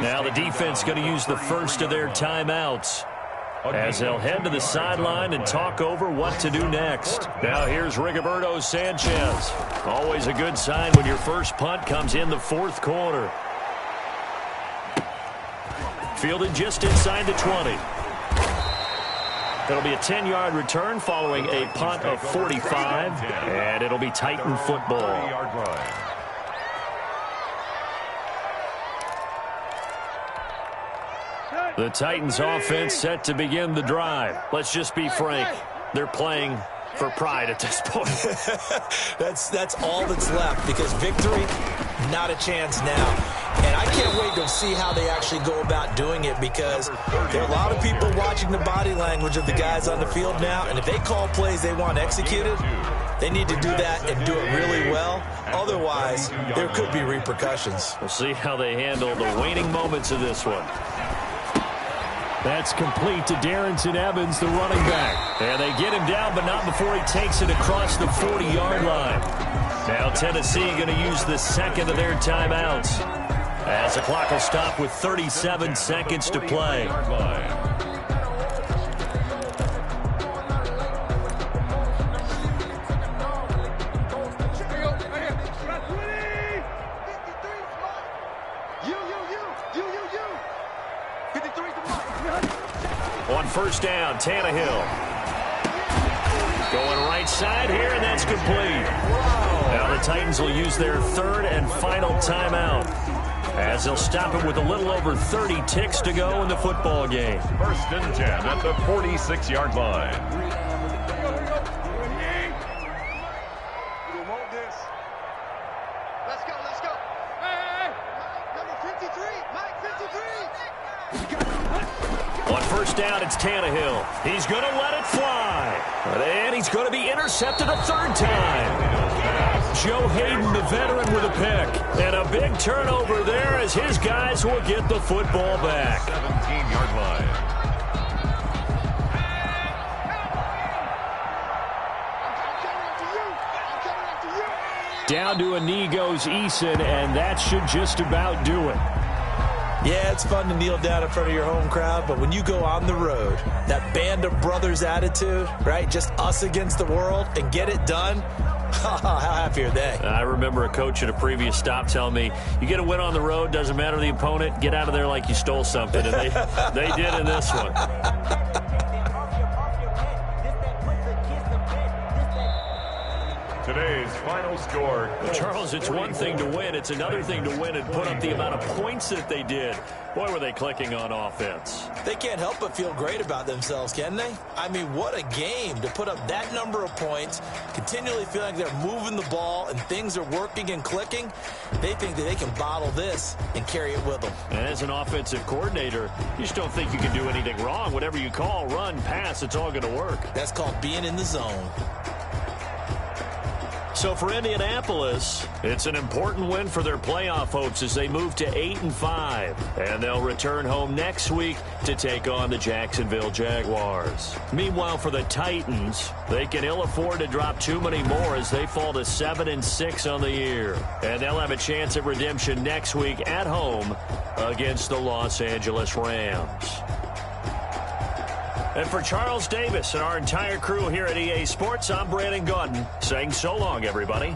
Now the defense going to use the first of their timeouts as they'll head to the sideline and talk over what to do next. Now here's Rigoberto Sanchez. Always a good sign when your first punt comes in the 4th quarter. Fielded just inside the 20. It'll be a 10-yard return following a punt of 45, and it'll be Titan football. The Titans offense set to begin the drive. Let's just be frank. They're playing for pride at this point. That's all that's left because victory, not a chance now. And I can't wait to see how they actually go about doing it because there are a lot of people watching the body language of the guys on the field now. And if they call plays they want executed, they need to do that and do it really well. Otherwise, there could be repercussions. We'll see how they handle the waning moments of this one. That's complete to Darrington Evans, the running back. And they get him down, but not before he takes it across the 40-yard line. Now Tennessee going to use the 2nd of their timeouts as the clock will stop with 37 seconds to play. On first down, Tannehill. Going right side here, and that's complete. Now the Titans will use their third and final timeout, as they'll stop it with a little over 30 ticks to go in the football game. 1st and 10 at the 46-yard line. On 1st down, it's Tannehill. He's going to let it fly. And he's going to be intercepted a 3rd time. Joe Hayden, the veteran, with a pick. And a big turnover there as his guys will get the football back. 17-yard line. Down to a knee goes Eason, and that should just about do it. Yeah, it's fun to kneel down in front of your home crowd, but when you go on the road, that band of brothers attitude, right, just us against the world, and get it done, how happy are they? I remember a coach at a previous stop telling me, you get a win on the road, doesn't matter the opponent, get out of there like you stole something, and they did in this one. Today's final score. Charles, it's one thing to win. It's another thing to win and put up the amount of points that they did. Boy, were they clicking on offense. They can't help but feel great about themselves, can they? I mean, what a game to put up that number of points, continually feeling like they're moving the ball and things are working and clicking. They think that they can bottle this and carry it with them. And as an offensive coordinator, you just don't think you can do anything wrong. Whatever you call, run, pass, it's all going to work. That's called being in the zone. So for Indianapolis, it's an important win for their playoff hopes as they move to 8-5. And they'll return home next week to take on the Jacksonville Jaguars. Meanwhile, for the Titans, they can ill afford to drop too many more as they fall to 7-6 on the year. And they'll have a chance at redemption next week at home against the Los Angeles Rams. And for Charles Davis and our entire crew here at EA Sports, I'm Brandon Gaudin saying so long, everybody.